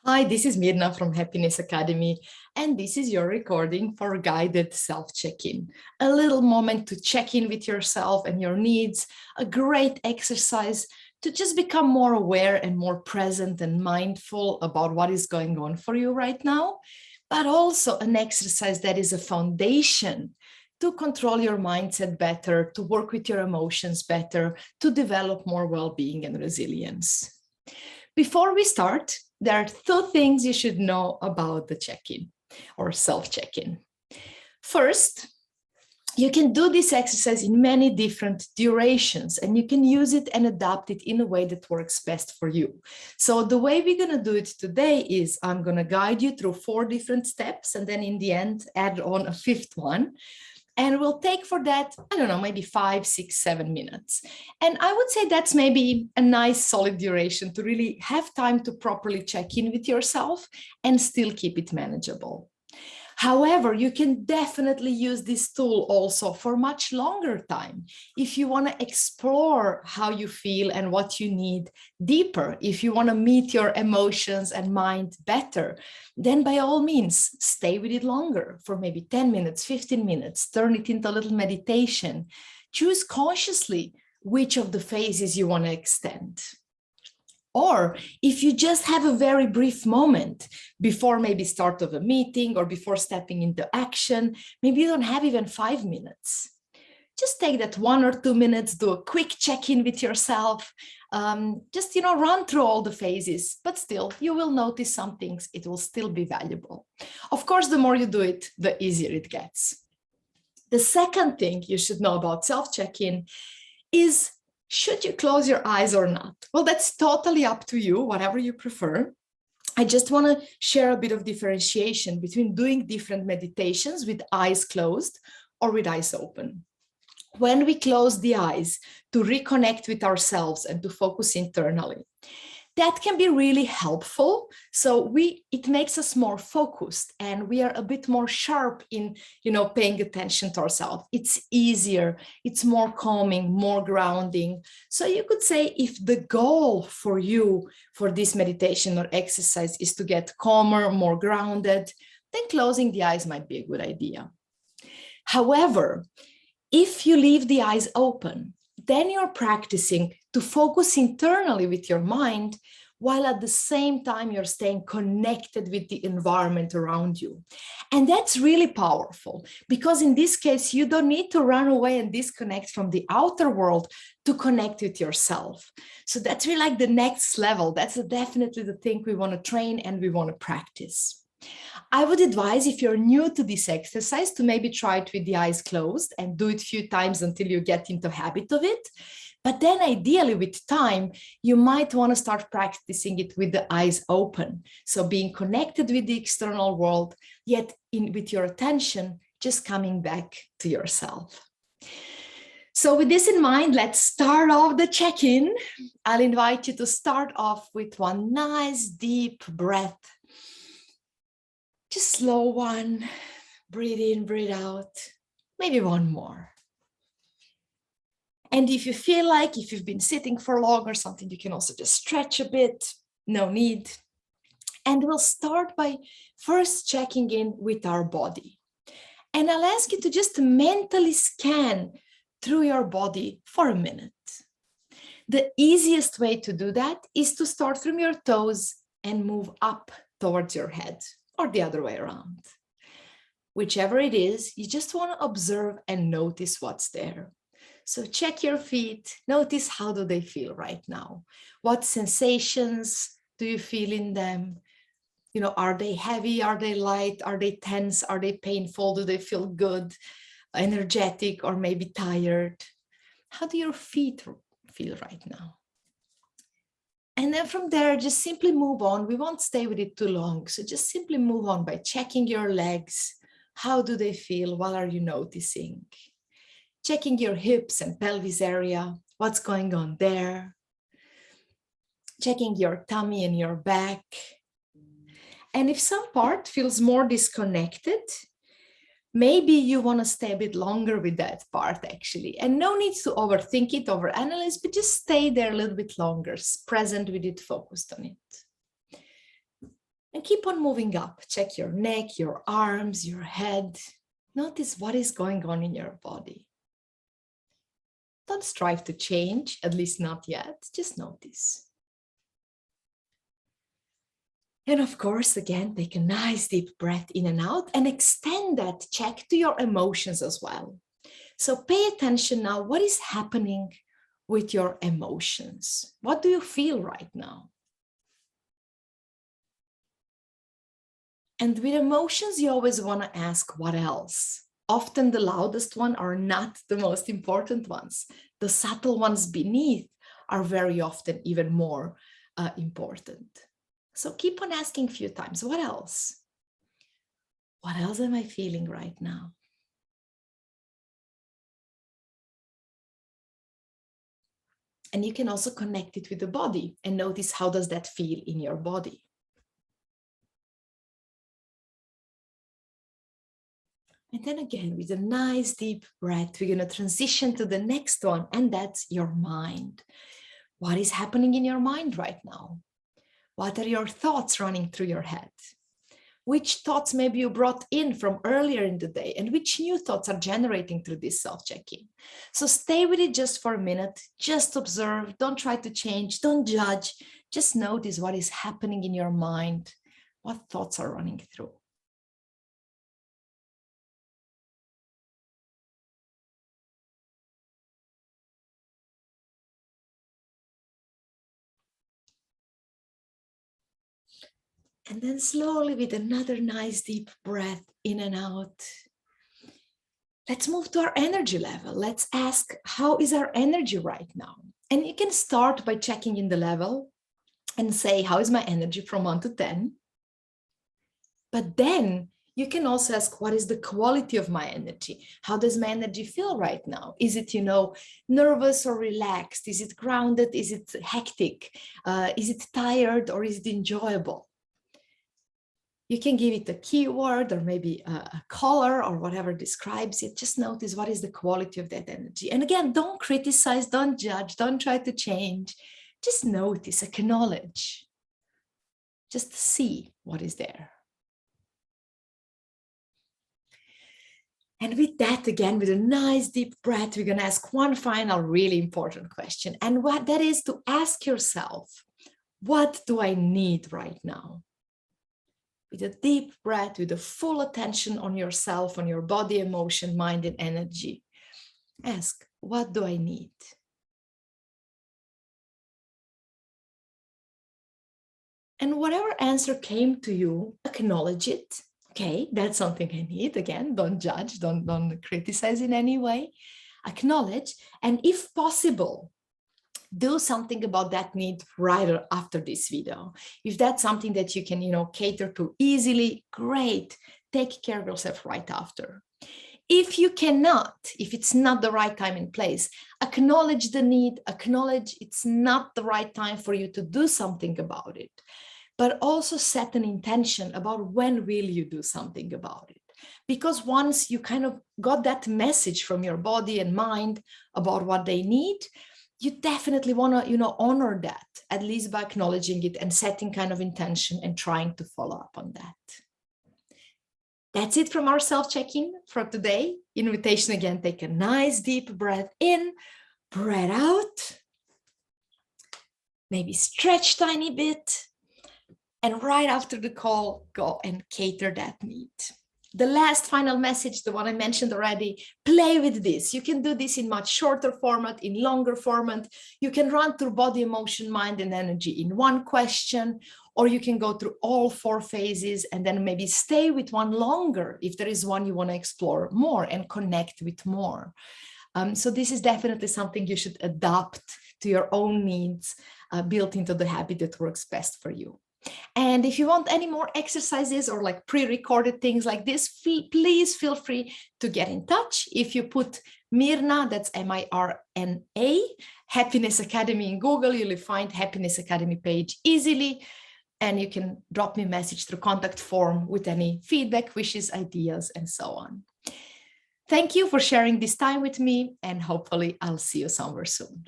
Hi, this is Mirna from Happiness Academy, and this is your recording for guided self-check-in. A little moment to check in with yourself and your needs, a great exercise to just become more aware and more present and mindful about what is going on for you right now, but also an exercise that is a foundation to control your mindset better, to work with your emotions better, to develop more well-being and resilience. Before we start, there are two things you should know about the check-in or self-check-in. First, you can do this exercise in many different durations, and you can use it and adapt it in a way that works best for you. So the way we're going to do it today is I'm going to guide you through 4 different steps, and then in the end, add on a 5th one. And we'll take for that, I don't know, maybe 5, 6, 7 minutes. And I would say that's maybe a nice solid duration to really have time to properly check in with yourself and still keep it manageable. However, you can definitely use this tool also for much longer time. If you want to explore how you feel and what you need deeper, if you want to meet your emotions and mind better, then by all means, stay with it longer for maybe 10 minutes, 15 minutes, turn it into a little meditation. Choose consciously which of the phases you want to extend. Or if you just have a very brief moment before maybe start of a meeting or before stepping into action, maybe you don't have even 5 minutes. Just take that 1 or 2 minutes, do a quick check-in with yourself, just, run through all the phases, but still you will notice some things, it will still be valuable. Of course, the more you do it, the easier it gets. The second thing you should know about self-check-in is, should you close your eyes or not? Well, that's totally up to you, whatever you prefer. I just want to share a bit of differentiation between doing different meditations with eyes closed or with eyes open. When we close the eyes to reconnect with ourselves and to focus internally, that can be really helpful. So it makes us more focused and we are a bit more sharp in, paying attention to ourselves. It's easier, it's more calming, more grounding. So you could say if the goal for you for this meditation or exercise is to get calmer, more grounded, then closing the eyes might be a good idea. However, if you leave the eyes open, then you're practicing to focus internally with your mind, while at the same time you're staying connected with the environment around you. And that's really powerful because in this case, you don't need to run away and disconnect from the outer world to connect with yourself. So that's really like the next level. That's definitely the thing we want to train and we want to practice. I would advise if you're new to this exercise to maybe try it with the eyes closed and do it a few times until you get into habit of it. But then ideally with time, you might want to start practicing it with the eyes open. So being connected with the external world, yet with your attention, just coming back to yourself. So with this in mind, let's start off the check-in. I'll invite you to start off with one nice deep breath. Just slow one, breathe in, breathe out, maybe one more. And if you feel like, if you've been sitting for long or something, you can also just stretch a bit, no need. And we'll start by first checking in with our body. And I'll ask you to just mentally scan through your body for a minute. The easiest way to do that is to start from your toes and move up towards your head, or the other way around. Whichever it is, you just want to observe and notice what's there. So check your feet, notice how do they feel right now? What sensations do you feel in them? Are they heavy? Are they light? Are they tense? Are they painful? Do they feel good, energetic, or maybe tired? How do your feet feel right now? And then from there, just simply move on. We won't stay with it too long. So just simply move on by checking your legs. How do they feel? What are you noticing? Checking your hips and pelvis area. What's going on there? Checking your tummy and your back. And if some part feels more disconnected, maybe you want to stay a bit longer with that part actually, and no need to overthink it, overanalyze, but just stay there a little bit longer, present with it, focused on it. And keep on moving up. Check your neck, your arms, your head. Notice what is going on in your body. Don't strive to change, at least not yet. Just notice. And of course, again, take a nice deep breath in and out and extend that check to your emotions as well. So pay attention now. What is happening with your emotions? What do you feel right now? And with emotions, you always want to ask, what else? Often the loudest ones are not the most important ones. The subtle ones beneath are very often even more important. So keep on asking a few times, what else? What else am I feeling right now? And you can also connect it with the body and notice how does that feel in your body. And then again, with a nice deep breath, we're going to transition to the next one, and that's your mind. What is happening in your mind right now? What are your thoughts running through your head? Which thoughts maybe you brought in from earlier in the day, and which new thoughts are generating through this self-check-in? So stay with it just for a minute, just observe, don't try to change, don't judge, just notice what is happening in your mind, what thoughts are running through. And then slowly, with another nice deep breath in and out, let's move to our energy level. Let's ask, how is our energy right now? And you can start by checking in the level and say, how is my energy from 1 to 10? But then you can also ask, what is the quality of my energy? How does my energy feel right now? Is it, nervous or relaxed? Is it grounded? Is it hectic? Is it tired or is it enjoyable? You can give it a keyword or maybe a color or whatever describes it. Just notice what is the quality of that energy. And again, don't criticize, don't judge, don't try to change. Just notice, acknowledge. Just see what is there. And with that, again, with a nice deep breath, we're going to ask one final really important question. And what that is to ask yourself, what do I need right now? With a deep breath, with a full attention on yourself, on your body, emotion, mind, and energy. Ask, what do I need? And whatever answer came to you, acknowledge it. Okay, that's something I need. Again, don't judge, don't criticize in any way. Acknowledge, and if possible, do something about that need right after this video. If that's something that you can, cater to easily, great. Take care of yourself right after. If you cannot, if it's not the right time and place, acknowledge the need, acknowledge it's not the right time for you to do something about it, but also set an intention about when will you do something about it. Because once you kind of got that message from your body and mind about what they need, you definitely want to, honor that, at least by acknowledging it and setting kind of intention and trying to follow up on that. That's it from our self-check-in for today. Invitation again, take a nice deep breath in, breath out, maybe stretch tiny bit, and right after the call, go and cater that need. The last final message, the one I mentioned already, play with this. You can do this in much shorter format, in longer format. You can run through body, emotion, mind, and energy in one question, or you can go through all 4 phases and then maybe stay with one longer if there is one you want to explore more and connect with more. So this is definitely something you should adapt to your own needs, built into the habit that works best for you. And if you want any more exercises or like pre-recorded things like this, please feel free to get in touch. If you put Mirna, that's M-I-R-N-A, Happiness Academy in Google, you'll find Happiness Academy page easily. And you can drop me a message through contact form with any feedback, wishes, ideas, and so on. Thank you for sharing this time with me, and hopefully I'll see you somewhere soon.